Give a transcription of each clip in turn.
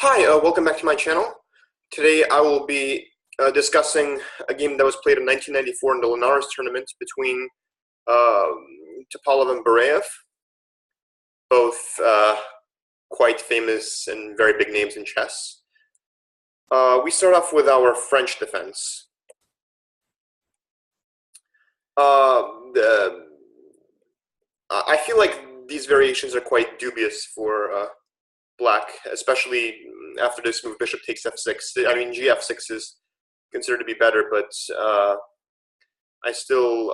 Hi, welcome back to my channel. Today I will be discussing a game that was played in 1994 in the Linares tournament between uh, Topalov and Bareev, both quite famous and very big names in chess. We start off with our French defense. The, I feel like these variations are quite dubious for black, especially after this move bishop takes f6. I mean, gf6 is considered to be better, but I still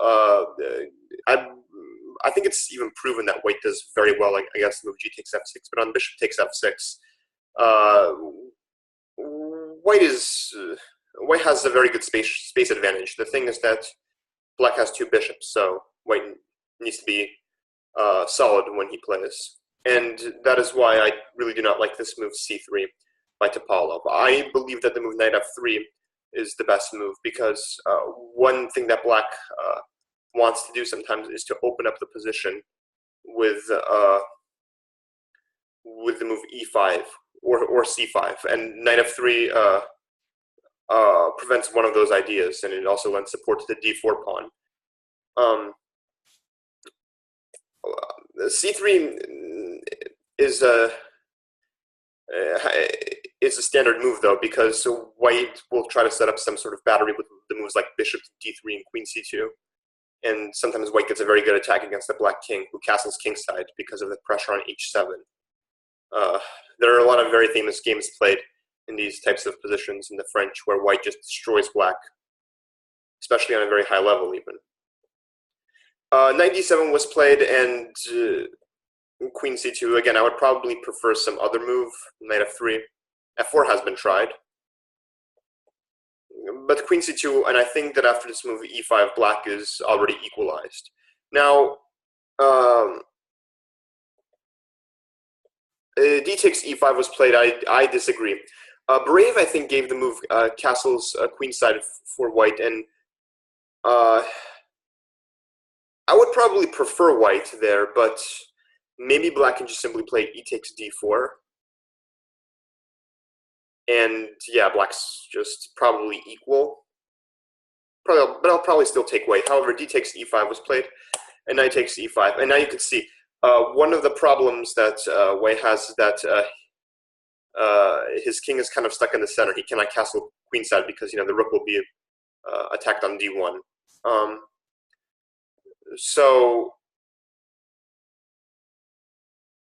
I think it's even proven that white does very well against the move g takes f6. But on bishop takes f6, uh, white has a very good space advantage. The thing is that black has two bishops, so white needs to be solid when he plays. And that is why I really do not like this move c3 by Topalov. I believe that the move knight f3 is the best move because one thing that black wants to do sometimes is to open up the position with the move e5 or c5, and knight f3 prevents one of those ideas, and it also lends support to the d4 pawn. C3 is a standard move though, because white will try to set up some sort of battery with the moves like bishop d3 and queen c2, and sometimes white gets a very good attack against the black king, who castles kingside because of the pressure on h7. There are a lot of very famous games played in these types of positions in the French where white just destroys black, especially on a very high level even. Knight d7 was played, and queen c2. Again, I would probably prefer some other move, knight f3. f4 has been tried. But queen c2, and I think that after this move e5, black is already equalized. Now, d takes e5 was played. I disagree. Bareev, I think, gave the move castles queenside for white, and I would probably prefer white there, but maybe black can just simply play e takes d4. And yeah, black's just probably equal. But I'll probably still take white. However, d takes e5 was played, and knight takes e5. And now you can see one of the problems that white has is that his king is kind of stuck in the center. He cannot castle queenside because the rook will be attacked on d1. So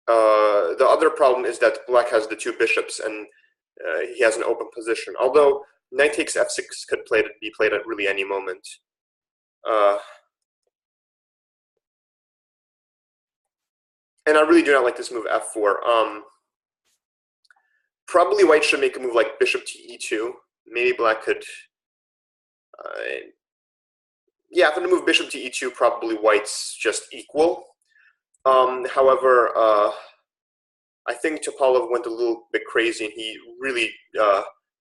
the other problem is that black has the two bishops, and he has an open position. Although knight takes f6 could be played at really any moment. And I really do not like this move f4. Probably white should make a move like bishop to e2. Maybe black could... yeah, after the move bishop to e2, probably white's just equal. However, I think Topalov went a little bit crazy, and he really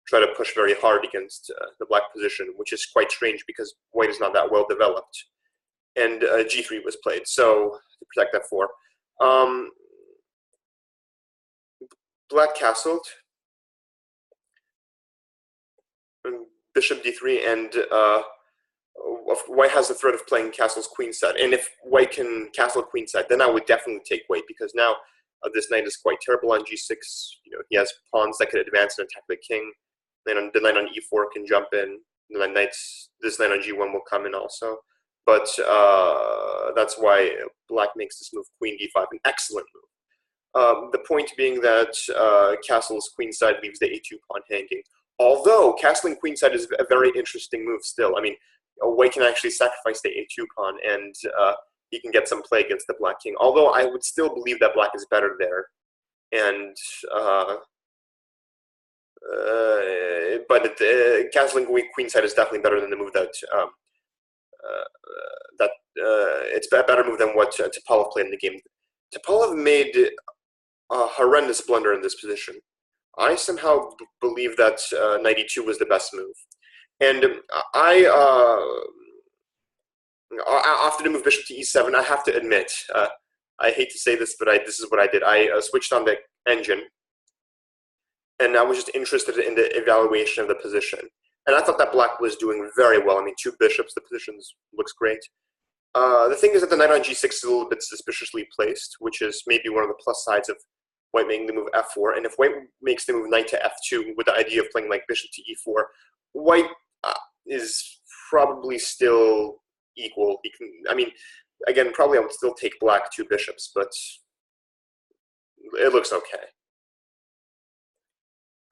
tried to push very hard against the black position, which is quite strange because white is not that well developed. And g3 was played, so to protect f4. Black castled, bishop d3, and white has the threat of playing castles queenside. And if white can castle queenside, then I would definitely take white, because now this knight is quite terrible on g6. He has pawns that could advance and attack the king. Then the knight on e4 can jump in. This knight on g1 will come in also. But that's why black makes this move queen d5, an excellent move. The point being that castles queenside leaves the a2 pawn hanging. Although castling queenside is a very interesting move still. I mean, white can actually sacrifice the a2 pawn, and he can get some play against the black king. Although I would still believe that black is better there. And but castling queenside is definitely better than the move that it's a better move than what Topalov played in the game. Topalov made a horrendous blunder in this position. I somehow believe that knight e2 was the best move. And after the move bishop to e7, I have to admit, I hate to say this, but this is what I did. I switched on the engine, and I was just interested in the evaluation of the position. And I thought that black was doing very well. I mean, 2 bishops, the positions looks great. The thing is that the knight on g6 is a little bit suspiciously placed, which is maybe one of the plus sides of white making the move f4. And if white makes the move knight to f2 with the idea of playing like bishop to e4, white is probably still equal. He can, I mean, again, probably I would still take black 2 bishops, but it looks okay.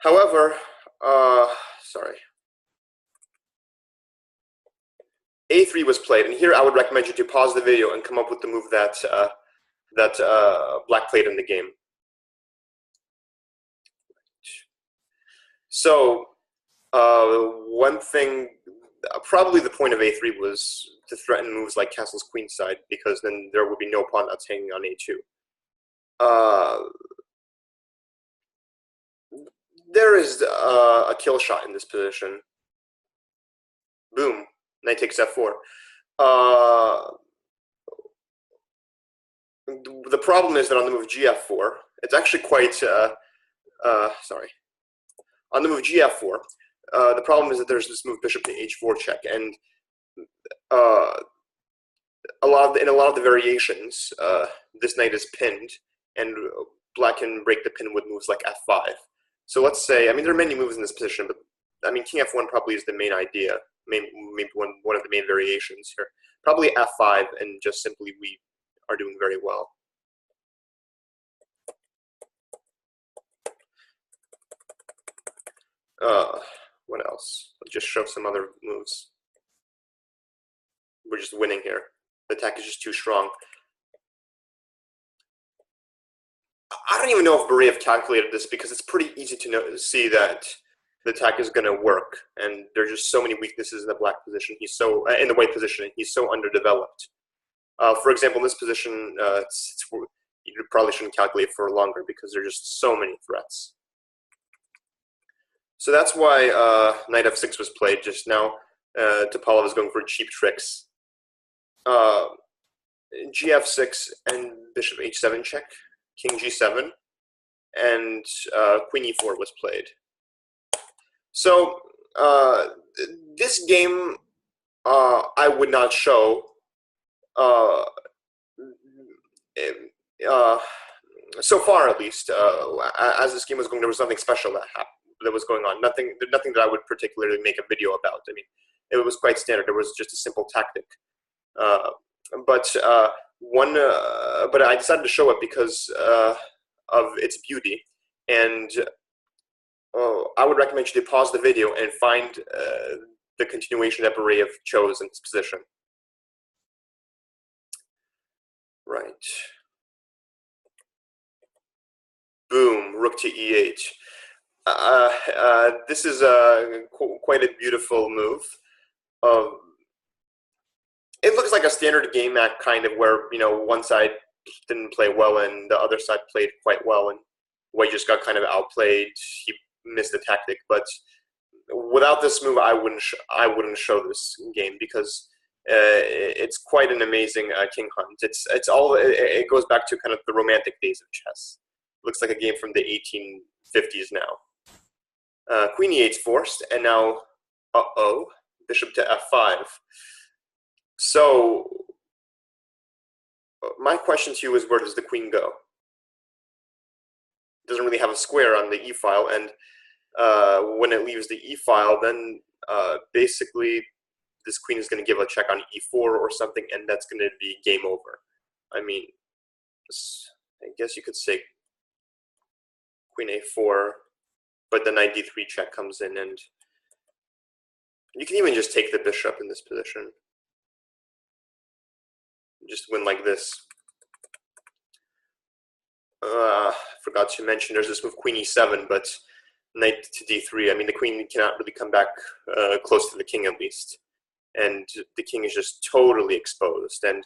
However, sorry. A3 was played, and here I would recommend you to pause the video and come up with the move that black played in the game. So, one thing, probably the point of A3 was to threaten moves like castle's queenside, because then there would be no pawn that's hanging on A2. There is a kill shot in this position. Boom. Knight takes f4. The problem is that on the move gf4, it's actually quite, sorry. On the move gf4, the problem is that there's this move bishop to h4 check, and in a lot of the variations, this knight is pinned, and black can break the pin with moves like f5. So let's say, I mean, there are many moves in this position, but I mean, king f1 probably is the main idea, maybe one of the main variations here. Probably f5, and just simply we are doing very well. What else? I'll just show some other moves. We're just winning here. The attack is just too strong. I don't even know if Bareev calculated this, because it's pretty easy to see that the attack is going to work, and there are just so many weaknesses in the black position. He's so in the white position. He's so underdeveloped. For example, in this position, you probably shouldn't calculate for longer, because there are just so many threats. So that's why knight f6 was played just now. Topalov is going for cheap tricks. Gf6 and bishop h7 check, king g7, and queen e4 was played. So this game I would not show. So far, at least, as this game was going, there was nothing special that was going on. Nothing that I would particularly make a video about. I mean, it was quite standard. It was just a simple tactic. But I decided to show it because of its beauty, and I would recommend you to pause the video and find the continuation that Bareev chose in this position. Right. Boom, rook to e8. This is quite a beautiful move. It looks like a standard game act, kind of, where, you know, one side didn't play well and the other side played quite well, and White just got kind of outplayed. He missed the tactic, but without this move, I wouldn't show this game, because it's quite an amazing king hunt. It goes back to kind of the romantic days of chess. Looks like a game from the 1850s now. Queen e8's forced, and now, bishop to f5. So, my question to you is, where does the queen go? It doesn't really have a square on the e file, and when it leaves the e file, then basically this queen is going to give a check on e4 or something, and that's going to be game over. I mean, I guess you could say queen a4, but the knight d3 check comes in, and you can even just take the bishop in this position. Just win like this. Forgot to mention there's this move queen e7, but knight to d3. I mean, the queen cannot really come back close to the king, at least. And the king is just totally exposed. And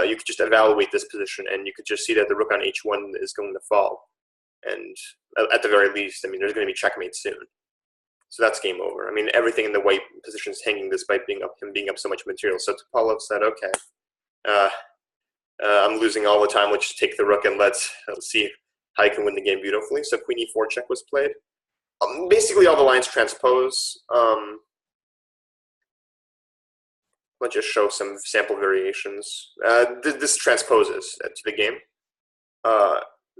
you could just evaluate this position, and you could just see that the rook on h1 is going to fall. And at the very least, I mean, there's going to be checkmate soon. So that's game over. I mean, everything in the white position is hanging despite him being up so much material. So Topalov said, okay, I'm losing all the time. Let's just take the rook, and let's see how you can win the game beautifully. So queen e4 check was played. Basically, all the lines transpose. Let's just show some sample variations. This transposes to the game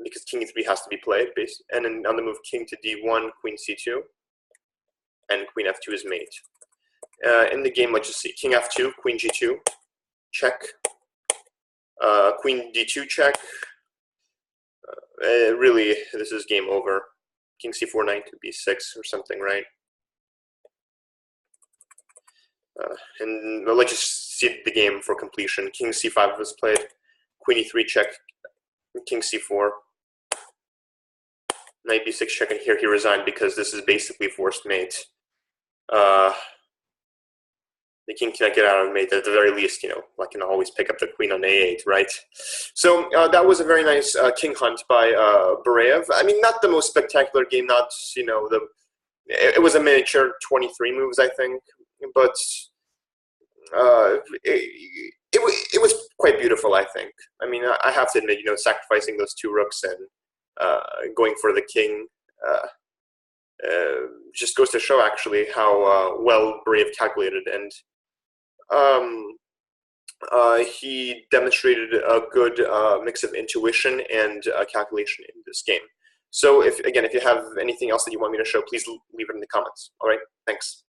because king e3 has to be played. And then on the move, king to d1, queen c2, and queen f2 is mate. In the game, let's just see. King f2, queen g2, check. Queen d2 check. Really, this is game over. King c4, knight to b6 or something, right? And let's just see the game for completion. King c5 was played. Queen e3 check. King c4. Knight b6 check, and here he resigned because this is basically forced mate. The king cannot get out of mate. At the very least, I can always pick up the queen on a8, right? So that was a very nice king hunt by Bareev. I mean, not the most spectacular game, not, it was a miniature 23 moves, I think, but it was quite beautiful, I think. I mean, I have to admit, sacrificing those two rooks and going for the king just goes to show, actually, how well Bareev calculated. And he demonstrated a good mix of intuition and calculation in this game. So if you have anything else that you want me to show, please leave it in the comments. All right, thanks.